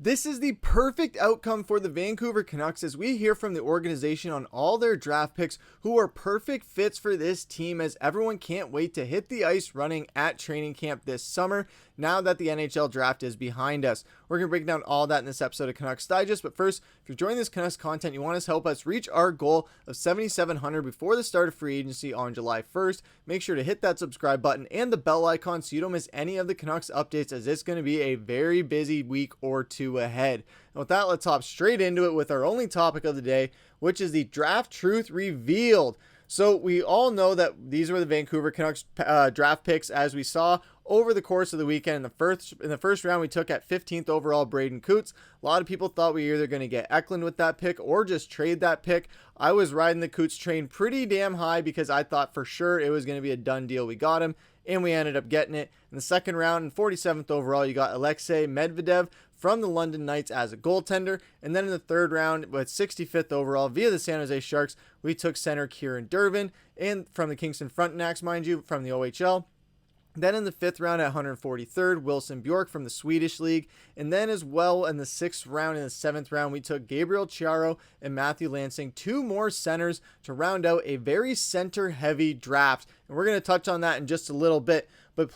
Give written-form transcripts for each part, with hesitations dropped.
This is the perfect outcome for the Vancouver Canucks as we hear from the organization on all their draft picks who are perfect fits for this team, as everyone can't wait to hit the ice running at training camp this summer now that the NHL Draft is behind us. We're going to break down all that in this episode of Canucks Digest, but first, if you're enjoying this Canucks content, you want us to help us reach our goal of 7,700 before the start of free agency on July 1st, make sure to hit that subscribe button and the bell icon so you don't miss any of the Canucks updates, as it's going to be a very busy week or two ahead. And with that, let's hop straight into it with our only topic of the day, which is the draft truth revealed. So we all know that these were the Vancouver Canucks draft picks, as we saw over the course of the weekend. In the first round, we took at 15th overall Braden Coots. A lot of people thought we were either going to get Eklund with that pick or just trade that pick. I was riding the Coots train pretty damn high because I thought for sure it was going to be a done deal. We got him, and we ended up getting it. In the second round, in 47th overall, you got Alexei Medvedev from the London Knights as a goaltender. And then in the third round, with 65th overall via the San Jose Sharks, we took center Kieran Dervin, and from the Kingston Frontenacs, mind you, from the OHL. Then in the fifth round at 143rd, Wilson Bjork from the Swedish League. And then as well in the sixth round and the seventh round, we took Gabriel Chiaro and Matthew Lansing, two more centers to round out a very center-heavy draft. And we're going to touch on that in just a little bit. But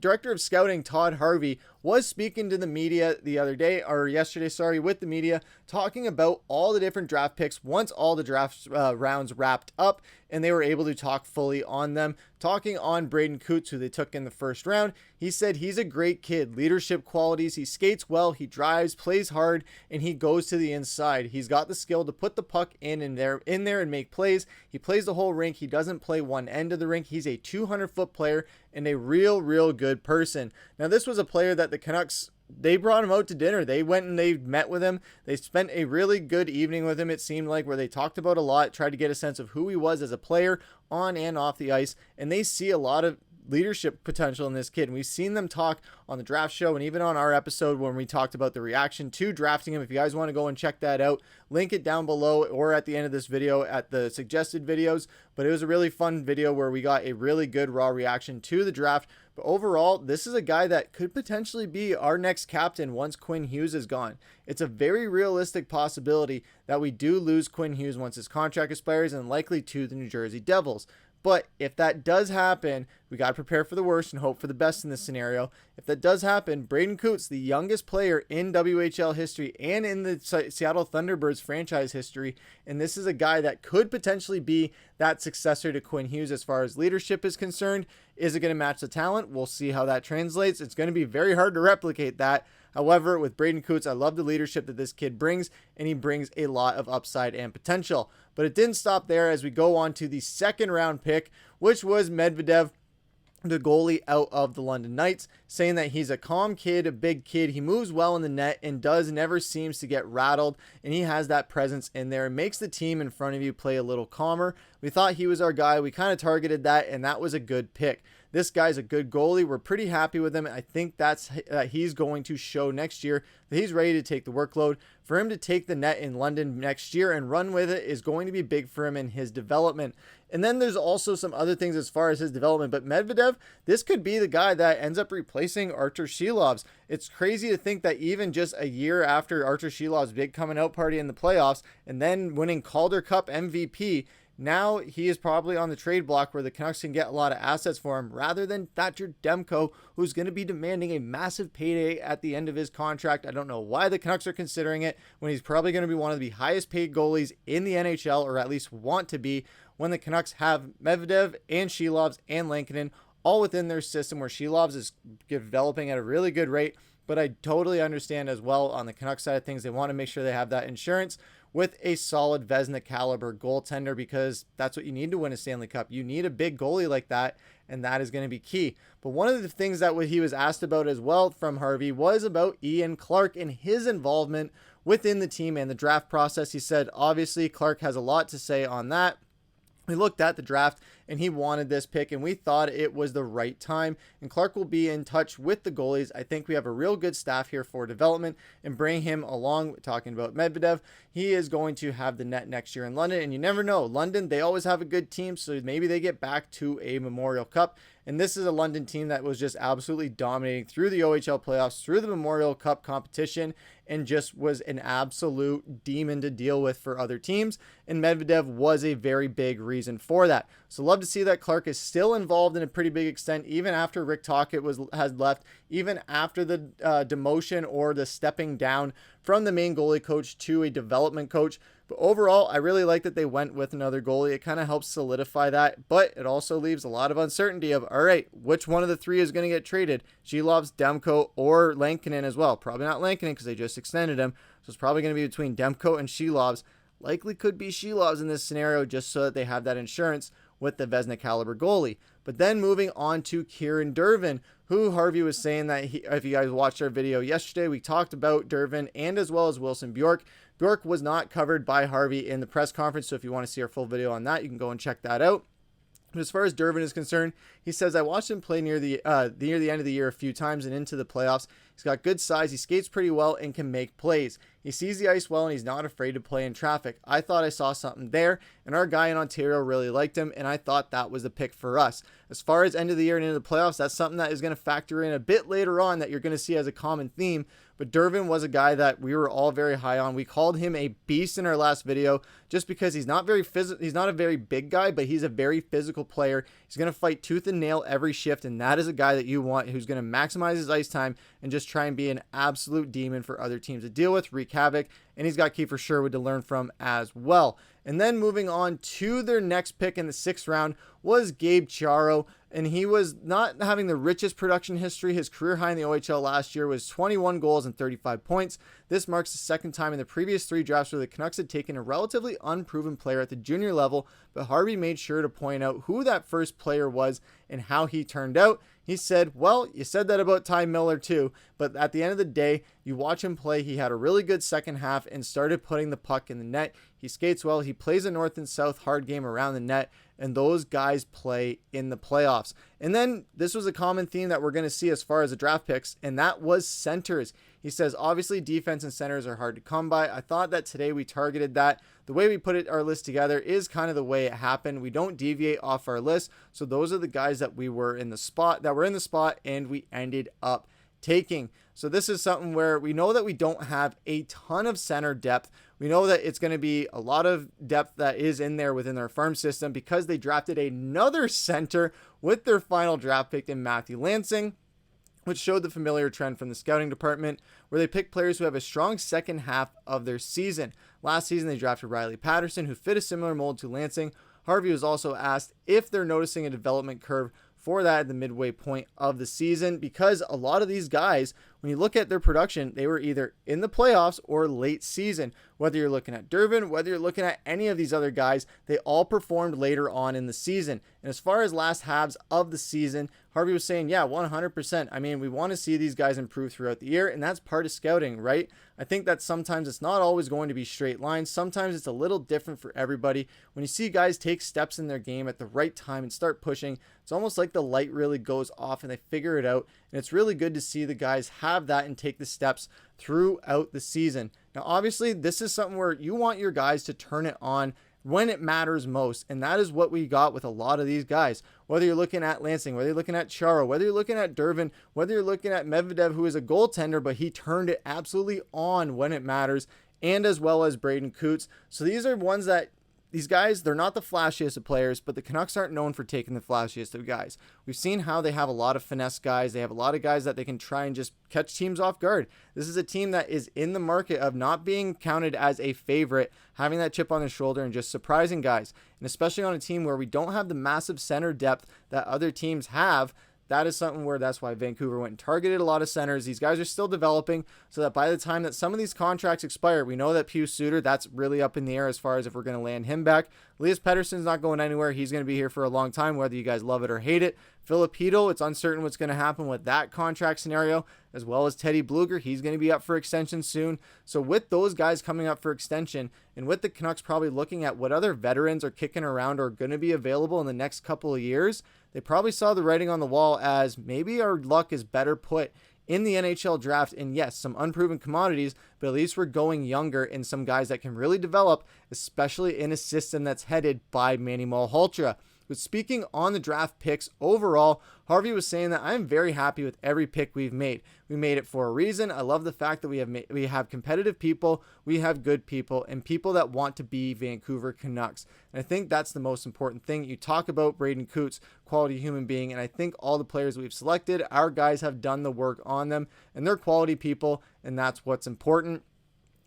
Director of Scouting Todd Harvey was speaking to the media yesterday, with the media, talking about all the different draft picks once all the draft rounds wrapped up, and they were able to talk fully on them. Talking on Braden Coots, who they took in the first round, he said he's a great kid, leadership qualities, he skates well, he drives, plays hard, and he goes to the inside. He's got the skill to put the puck in there and make plays. He plays the whole rink. He doesn't play one end of the rink. He's a 200-foot player and a real good person. Now, this was a player that the Canucks, they brought him out to dinner. They went and they met with him. They spent a really good evening with him, it seemed like, where they talked about a lot, tried to get a sense of who he was as a player on and off the ice, and they see a lot of leadership potential in this kid. And we've seen them talk on the draft show and even on our episode when we talked about the reaction to drafting him. If you guys want to go and check that out, link it down below or at the end of this video at the suggested videos. But it was a really fun video where we got a really good raw reaction to the draft. But overall, this is a guy that could potentially be our next captain once Quinn Hughes is gone. It's a very realistic possibility that we do lose Quinn Hughes once his contract expires, and likely to the New Jersey Devils. But if that does happen, we got to prepare for the worst and hope for the best in this scenario. If that does happen, Braden Coots, the youngest player in WHL history and in the Seattle Thunderbirds franchise history, and this is a guy that could potentially be that successor to Quinn Hughes as far as leadership is concerned. Is it going to match the talent? We'll see how that translates. It's going to be very hard to replicate that. However, with Braden Coots, I love the leadership that this kid brings, and he brings a lot of upside and potential. But it didn't stop there as we go on to the second round pick, which was Medvedev, the goalie out of the London Knights, saying that he's a calm kid, a big kid. He moves well in the net and never seems to get rattled, and he has that presence in there. It makes the team in front of you play a little calmer. We thought he was our guy. We kind of targeted that, and that was a good pick. This guy's a good goalie. We're pretty happy with him. I think he's going to show next year that he's ready to take the workload. For him to take the net in London next year and run with it is going to be big for him in his development. And then there's also some other things as far as his development. But Medvedev, this could be the guy that ends up replacing Artur Shilov's. It's crazy to think that even just a year after Artur Shilov's big coming out party in the playoffs and then winning Calder Cup MVP, now he is probably on the trade block where the Canucks can get a lot of assets for him rather than Thatcher Demko, who's going to be demanding a massive payday at the end of his contract. I don't know why the Canucks are considering it when he's probably going to be one of the highest paid goalies in the NHL, or at least want to be, when the Canucks have Medvedev and Shilovs and Lankinen all within their system, where Shilovs is developing at a really good rate. But I totally understand as well on the Canucks side of things, they want to make sure they have that insurance with a solid Vezina caliber goaltender, because that's what you need to win a Stanley Cup. You need a big goalie like that, and that is going to be key. But one of the things that he was asked about as well from Harvey was about Ian Clark and his involvement within the team and the draft process. He said, obviously, Clark has a lot to say on that. We looked at the draft, and he wanted this pick, and we thought it was the right time. And Clark will be in touch with the goalies. I think we have a real good staff here for development and bring him along. Talking about Medvedev, he is going to have the net next year in London, and you never know. London, they always have a good team, so maybe they get back to a Memorial Cup. And this is a London team that was just absolutely dominating through the OHL playoffs, through the Memorial Cup competition, and just was an absolute demon to deal with for other teams. And Medvedev was a very big reason for that. So love to see that Clark is still involved in a pretty big extent, even after Rick Tocchet has left, even after the demotion or the stepping down from the main goalie coach to a development coach. But overall, I really like that they went with another goalie. It kind of helps solidify that, but it also leaves a lot of uncertainty of, all right, which one of the three is going to get traded? Shelovs, Demko, or Lankinen as well. Probably not Lankinen because they just extended him. So it's probably going to be between Demko and Shelovs. Likely could be Shelovs in this scenario just so that they have that insurance with the Vezina caliber goalie. But then moving on to Kieran Dervin, who Harvey was saying that if you guys watched our video yesterday, we talked about Dervin and as well as Wilson Bjork. Bjork was not covered by Harvey in the press conference, so if you want to see our full video on that, you can go and check that out. But as far as Dervin is concerned, he says, I watched him play near the end of the year a few times and into the playoffs. He's got good size, he skates pretty well, and can make plays. He sees the ice well, and he's not afraid to play in traffic. I thought I saw something there, and our guy in Ontario really liked him, and I thought that was the pick for us. As far as end of the year and into the playoffs, that's something that is going to factor in a bit later on that you're going to see as a common theme. But Dervin was a guy that we were all very high on. We called him a beast in our last video just because he's not he's not a very big guy, but he's a very physical player. He's going to fight tooth and nail every shift, and that is a guy that you want who's going to maximize his ice time and just try and be an absolute demon for other teams to deal with, wreak havoc, and he's got Kiefer Sherwood to learn from as well. And then moving on to their next pick in the 6th round was Gabe Charo, and he was not having the richest production history. His career high in the OHL last year was 21 goals and 35 points. This marks the second time in the previous 3 drafts where the Canucks had taken a relatively unproven player at the junior level, but Harvey made sure to point out who that first player was and how he turned out. He said, well, you said that about Ty Miller too, but at the end of the day, you watch him play, he had a really good second half and started putting the puck in the net. He skates well, he plays a north and south hard game around the net, and those guys play in the playoffs. And then this was a common theme that we're going to see as far as the draft picks, and that was centers. He says, obviously defense and centers are hard to come by. I thought that today we targeted that. The way we put our list together is kind of the way it happened. We don't deviate off our list. So those are the guys that were in the spot, and we ended up taking. So this is something where we know that we don't have a ton of center depth. We know that it's going to be a lot of depth that is in there within their farm system because they drafted another center with their final draft pick in Matthew Lansing, which showed the familiar trend from the scouting department where they pick players who have a strong second half of their season. Last season, they drafted Riley Patterson, who fit a similar mold to Lansing. Harvey was also asked if they're noticing a development curve for that at the midway point of the season, because a lot of these guys, when you look at their production, they were either in the playoffs or late season. Whether you're looking at Dervin, whether you're looking at any of these other guys, they all performed later on in the season. And as far as last halves of the season, Harvey was saying, yeah, 100%. I mean, we want to see these guys improve throughout the year, and that's part of scouting, right? I think that sometimes it's not always going to be straight lines. Sometimes it's a little different for everybody. When you see guys take steps in their game at the right time and start pushing, it's almost like the light really goes off and they figure it out. And it's really good to see the guys have that and take the steps throughout the season. Now, obviously, this is something where you want your guys to turn it on when it matters most, and that is what we got with a lot of these guys. Whether you're looking at Lansing, whether you're looking at Charo, whether you're looking at Dervin, whether you're looking at Medvedev, who is a goaltender, but he turned it absolutely on when it matters, and as well as Braden Coots. So these are ones that these guys, they're not the flashiest of players, but the Canucks aren't known for taking the flashiest of guys. We've seen how they have a lot of finesse guys. They have a lot of guys that they can try and just catch teams off guard. This is a team that is in the market of not being counted as a favorite, having that chip on their shoulder and just surprising guys. And especially on a team where we don't have the massive center depth that other teams have, that is something where that's why Vancouver went and targeted a lot of centers. These guys are still developing, so that by the time that some of these contracts expire, we know that Pius Suter, that's really up in the air as far as if we're going to land him back. Elias Pettersson's not going anywhere. He's going to be here for a long time, whether you guys love it or hate it. Filip Hronek, it's uncertain what's going to happen with that contract scenario, as well as Teddy Bluger. He's going to be up for extension soon. So with those guys coming up for extension, and with the Canucks probably looking at what other veterans are kicking around or going to be available in the next couple of years, they probably saw the writing on the wall as maybe our luck is better put in the NHL draft. And yes, some unproven commodities, but at least we're going younger and some guys that can really develop, especially in a system that's headed by Manny Malhotra. But speaking on the draft picks overall, Harvey was saying that I'm very happy with every pick we've made. We made it for a reason. I love the fact that we have competitive people, we have good people, and people that want to be Vancouver Canucks. And I think that's the most important thing. You talk about Braden Coots, quality human being, and I think all the players we've selected, our guys have done the work on them, and they're quality people, and that's what's important.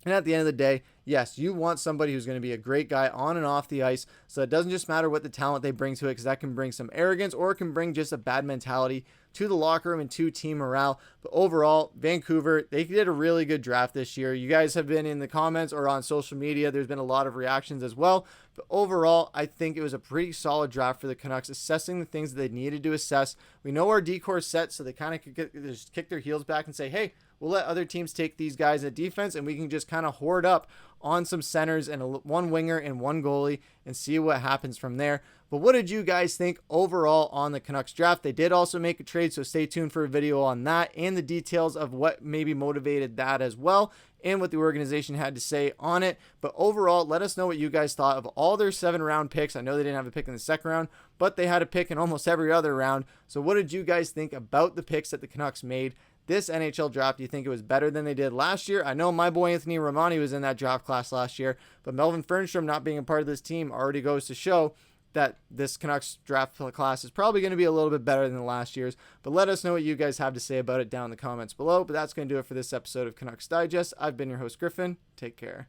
And at the end of the day, yes, you want somebody who's going to be a great guy on and off the ice. So it doesn't just matter what the talent they bring to it, because that can bring some arrogance or it can bring just a bad mentality to the locker room and to team morale. But overall, Vancouver, they did a really good draft this year. You guys have been in the comments or on social media. There's been a lot of reactions as well. But overall, I think it was a pretty solid draft for the Canucks, assessing the things that they needed to assess. We know our decor set, so they kind of could just kick their heels back and say, hey, we'll let other teams take these guys at defense, and we can just kind of hoard up on some centers and one winger and one goalie and see what happens from there. But what did you guys think overall on the Canucks draft? They did also make a trade, so stay tuned for a video on that and the details of what maybe motivated that as well and what the organization had to say on it. But overall, let us know what you guys thought of all their 7-round picks. I know they didn't have a pick in the second round, but they had a pick in almost every other round. So what did you guys think about the picks that the Canucks made this NHL draft? Do you think it was better than they did last year? I know my boy Anthony Romani was in that draft class last year, but Melvin Fernstrom not being a part of this team already goes to show that this Canucks draft class is probably going to be a little bit better than the last year's. But let us know what you guys have to say about it down in the comments below. But that's going to do it for this episode of Canucks Digest. I've been your host, Griffin. Take care.